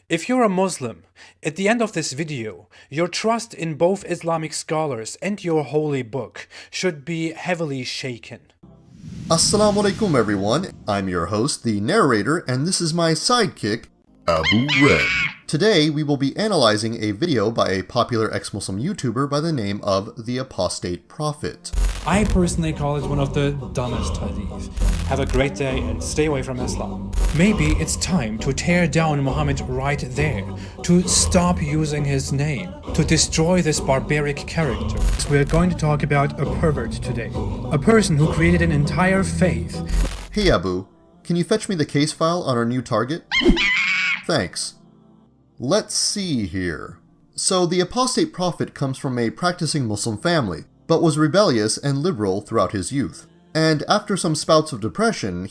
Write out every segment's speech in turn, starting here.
If you're a Muslim, at the end of this video, your trust in both Islamic scholars and your holy book should be heavily shaken. Assalamu alaikum everyone, I'm your host, the narrator, and this is my sidekick, Abu Red. Today we will be analyzing a video by a popular ex-Muslim YouTuber by the name of the Apostate Prophet. I personally call it one of the dumbest hadith. Have a great day and stay away from Islam. Maybe it's time to tear down Muhammad right there, to stop using his name, to destroy this barbaric character. We're going to talk about a pervert today, a person who created an entire faith. Hey Abu, can you fetch me the case file on our new target? Thanks. Let's see here. So the Apostate Prophet comes from a practicing Muslim family, but was rebellious and liberal throughout his youth. And after some spouts of depression,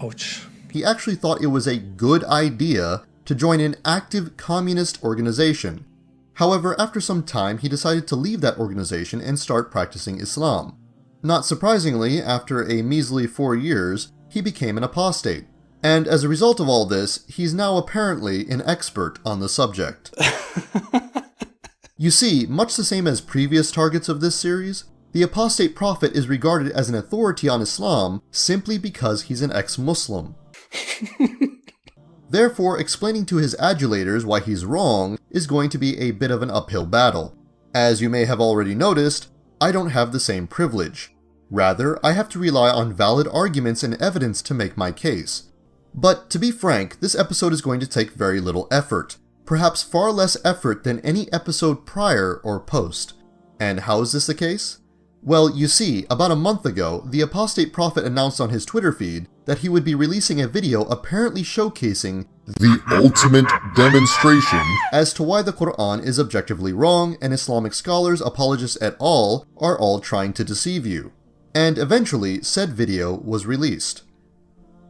Ouch. He actually thought it was a good idea to join an active communist organization. However, after some time, he decided to leave that organization and start practicing Islam. Not surprisingly, after a measly 4 years, he became an apostate. And as a result of all this, he's now apparently an expert on the subject. You see, much the same as previous targets of this series, the Apostate Prophet is regarded as an authority on Islam simply because he's an ex-Muslim. Therefore, explaining to his adulators why he's wrong is going to be a bit of an uphill battle. As you may have already noticed, I don't have the same privilege. Rather, I have to rely on valid arguments and evidence to make my case. But to be frank, this episode is going to take very little effort. Perhaps far less effort than any episode prior or post. And how is this the case? Well, you see, about a month ago, the Apostate Prophet announced on his Twitter feed that he would be releasing a video apparently showcasing the ultimate demonstration as to why the Quran is objectively wrong and Islamic scholars, apologists et al. Are all trying to deceive you. And eventually, said video was released.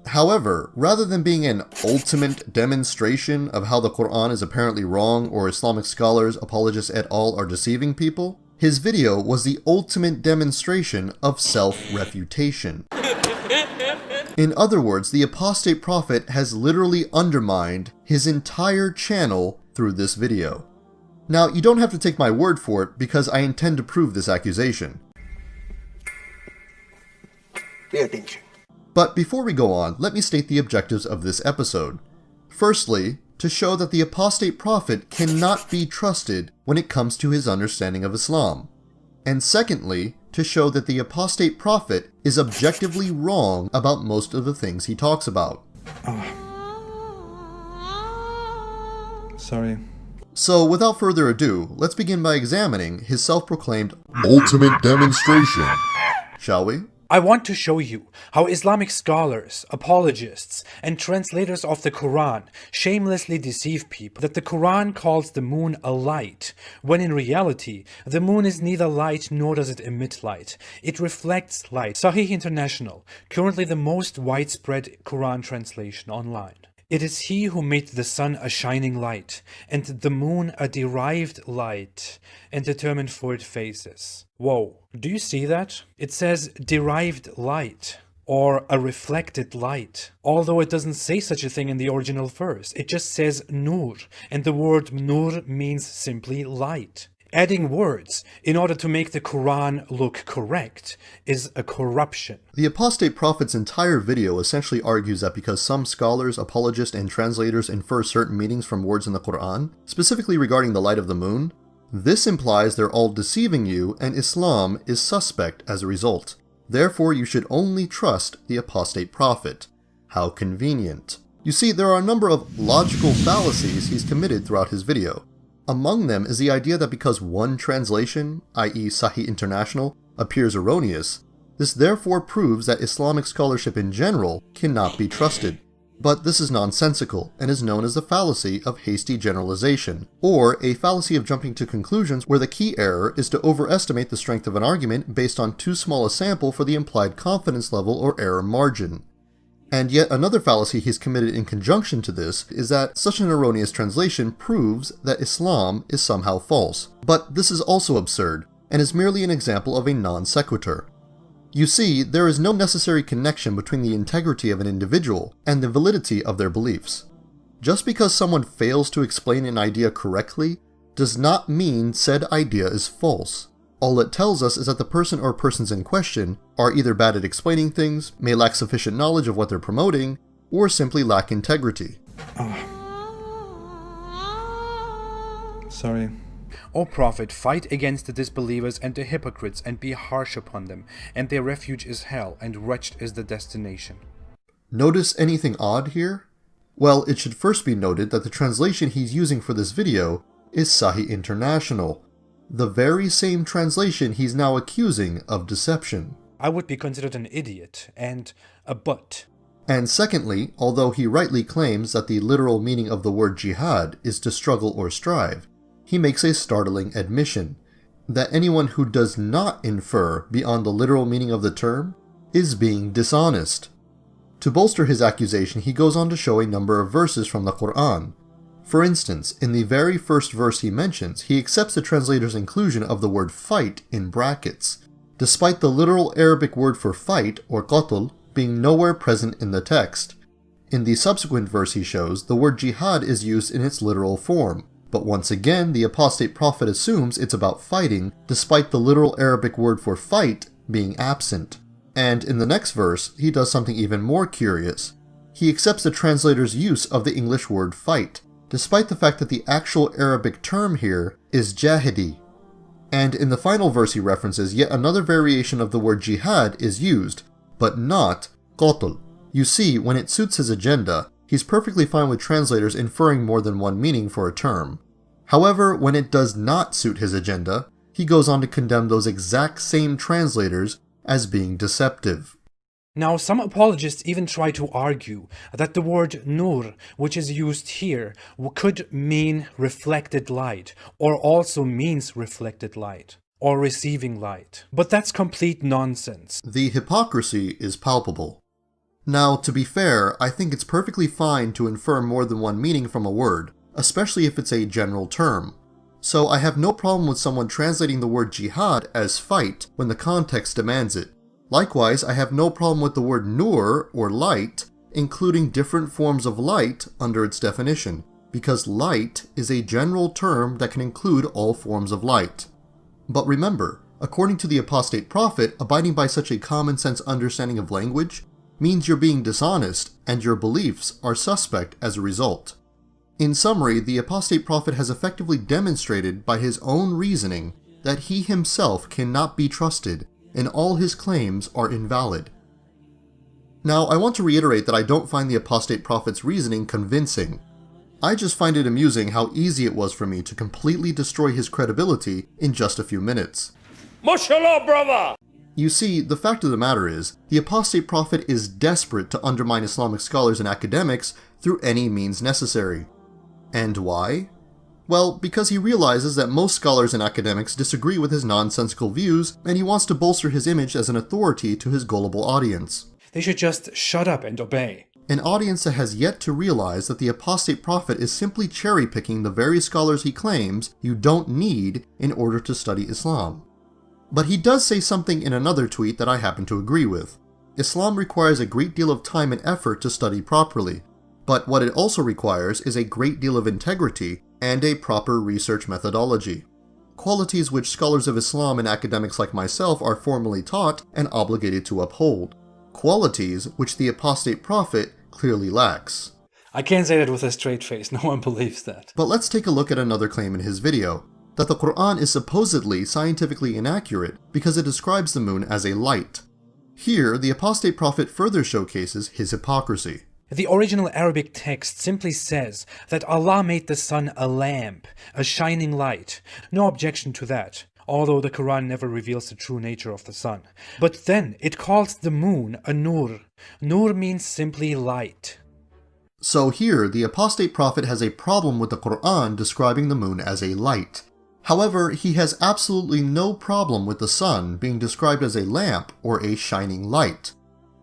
However, rather than being an ultimate demonstration of how the Quran is apparently wrong or Islamic scholars, apologists et al. Are deceiving people, his video was the ultimate demonstration of self-refutation. In other words, the Apostate Prophet has literally undermined his entire channel through this video. Now, you don't have to take my word for it because I intend to prove this accusation. Pay attention. But before we go on, let me state the objectives of this episode. Firstly, to show that the Apostate Prophet cannot be trusted when it comes to his understanding of Islam. And secondly, to show that the Apostate Prophet is objectively wrong about most of the things he talks about. Sorry. So without further ado, let's begin by examining his self-proclaimed ultimate demonstration, shall we? I want to show you how Islamic scholars, apologists, and translators of the Quran shamelessly deceive people that the Quran calls the moon a light, when in reality, the moon is neither light nor does it emit light. It reflects light. Sahih International, currently the most widespread Quran translation online. It is he who made the sun a shining light, and the moon a derived light, and determined for its phases. Whoa, do you see that? It says derived light, or a reflected light, although it doesn't say such a thing in the original verse. It just says nur, and the word nur means simply light. Adding words in order to make the Quran look correct is a corruption. The Apostate Prophet's entire video essentially argues that because some scholars, apologists, and translators infer certain meanings from words in the Quran, specifically regarding the light of the moon, this implies they're all deceiving you and Islam is suspect as a result. Therefore, you should only trust the Apostate Prophet. How convenient. You see, there are a number of logical fallacies he's committed throughout his video. Among them is the idea that because one translation, i.e. Sahih International, appears erroneous, this therefore proves that Islamic scholarship in general cannot be trusted. But this is nonsensical and is known as the fallacy of hasty generalization, or a fallacy of jumping to conclusions where the key error is to overestimate the strength of an argument based on too small a sample for the implied confidence level or error margin. And yet another fallacy he's committed in conjunction to this is that such an erroneous translation proves that Islam is somehow false. But this is also absurd, and is merely an example of a non sequitur. You see, there is no necessary connection between the integrity of an individual and the validity of their beliefs. Just because someone fails to explain an idea correctly does not mean said idea is false. All it tells us is that the person or persons in question are either bad at explaining things, may lack sufficient knowledge of what they're promoting, or simply lack integrity. Sorry. O Prophet, fight against the disbelievers and the hypocrites and be harsh upon them, and their refuge is hell, and wretched is the destination. Notice anything odd here? Well, it should first be noted that the translation he's using for this video is Sahih International, the very same translation he's now accusing of deception. I would be considered an idiot and a butt. And secondly, although he rightly claims that the literal meaning of the word jihad is to struggle or strive, he makes a startling admission that anyone who does not infer beyond the literal meaning of the term is being dishonest. To bolster his accusation, he goes on to show a number of verses from the Quran. For instance, in the very first verse he mentions, he accepts the translator's inclusion of the word fight in brackets, despite the literal Arabic word for fight, or qatl, being nowhere present in the text. In the subsequent verse he shows, the word jihad is used in its literal form, but once again the apostate prophet assumes it's about fighting, despite the literal Arabic word for fight being absent. And in the next verse, he does something even more curious. He accepts the translator's use of the English word fight, despite the fact that the actual Arabic term here is jahidi. And in the final verse he references yet another variation of the word jihad is used, but not qatl. You see, when it suits his agenda, he's perfectly fine with translators inferring more than one meaning for a term. However, when it does not suit his agenda, he goes on to condemn those exact same translators as being deceptive. Now, some apologists even try to argue that the word nur, which is used here, could mean reflected light, or also means reflected light, or receiving light. But that's complete nonsense. The hypocrisy is palpable. Now, to be fair, I think it's perfectly fine to infer more than one meaning from a word, especially if it's a general term. So I have no problem with someone translating the word jihad as fight when the context demands it. Likewise, I have no problem with the word nur, or light, including different forms of light under its definition, because light is a general term that can include all forms of light. But remember, according to the apostate prophet, abiding by such a common sense understanding of language means you're being dishonest and your beliefs are suspect as a result. In summary, the apostate prophet has effectively demonstrated by his own reasoning that he himself cannot be trusted and all his claims are invalid. Now, I want to reiterate that I don't find the apostate prophet's reasoning convincing. I just find it amusing how easy it was for me to completely destroy his credibility in just a few minutes. MashaAllah, brother! You see, the fact of the matter is, the apostate prophet is desperate to undermine Islamic scholars and academics through any means necessary. And why? Well, because he realizes that most scholars and academics disagree with his nonsensical views, and he wants to bolster his image as an authority to his gullible audience. They should just shut up and obey. An audience that has yet to realize that the apostate prophet is simply cherry-picking the very scholars he claims you don't need in order to study Islam. But he does say something in another tweet that I happen to agree with. Islam requires a great deal of time and effort to study properly, but what it also requires is a great deal of integrity and a proper research methodology. Qualities which scholars of Islam and academics like myself are formally taught and obligated to uphold. Qualities which the apostate prophet clearly lacks. I can't say that with a straight face, no one believes that. But let's take a look at another claim in his video, that the Quran is supposedly scientifically inaccurate because it describes the moon as a light. Here, the apostate prophet further showcases his hypocrisy. The original Arabic text simply says that Allah made the sun a lamp, a shining light. No objection to that, although the Quran never reveals the true nature of the sun. But then it calls the moon a nur. Nur means simply light. So here, the apostate prophet has a problem with the Quran describing the moon as a light. However, he has absolutely no problem with the sun being described as a lamp or a shining light.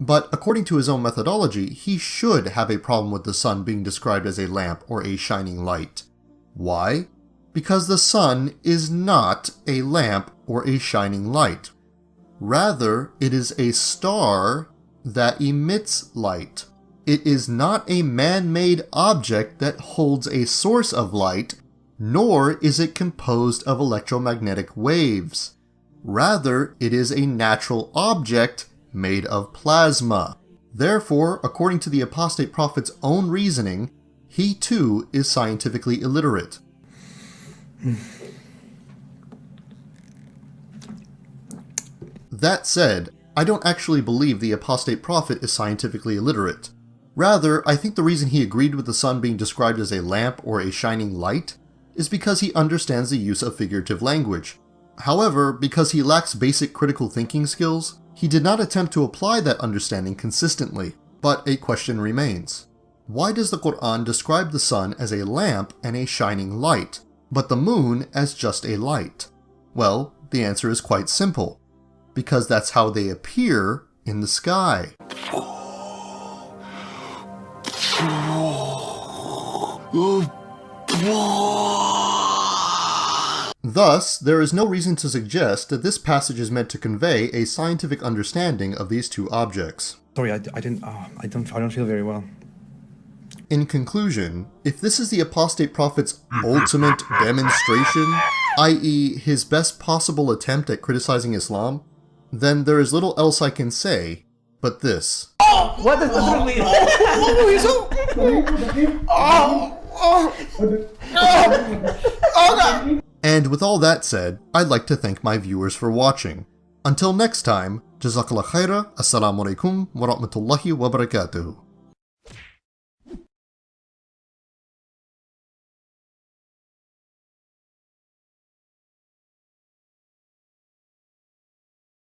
But according to his own methodology, he should have a problem with the sun being described as a lamp or a shining light. Why? Because the sun is not a lamp or a shining light. Rather, it is a star that emits light. It is not a man-made object that holds a source of light, nor is it composed of electromagnetic waves. Rather, it is a natural object made of plasma. Therefore, according to the apostate prophet's own reasoning, he too is scientifically illiterate. That said, I don't actually believe the apostate prophet is scientifically illiterate. Rather, I think the reason he agreed with the sun being described as a lamp or a shining light is because he understands the use of figurative language. However, because he lacks basic critical thinking skills, he did not attempt to apply that understanding consistently. But a question remains. Why does the Quran describe the sun as a lamp and a shining light, but the moon as just a light? Well, the answer is quite simple. Because that's how they appear in the sky. Thus, there is no reason to suggest that this passage is meant to convey a scientific understanding of these two objects. Sorry, I don't feel very well. In conclusion, if this is the apostate prophet's ultimate demonstration, i.e. his best possible attempt at criticizing Islam, then there is little else I can say but this. What does this mean? And with all that said, I'd like to thank my viewers for watching. Until next time, Jazakallah khaira, Assalamu alaikum wa rahmatullahi wa barakatuh.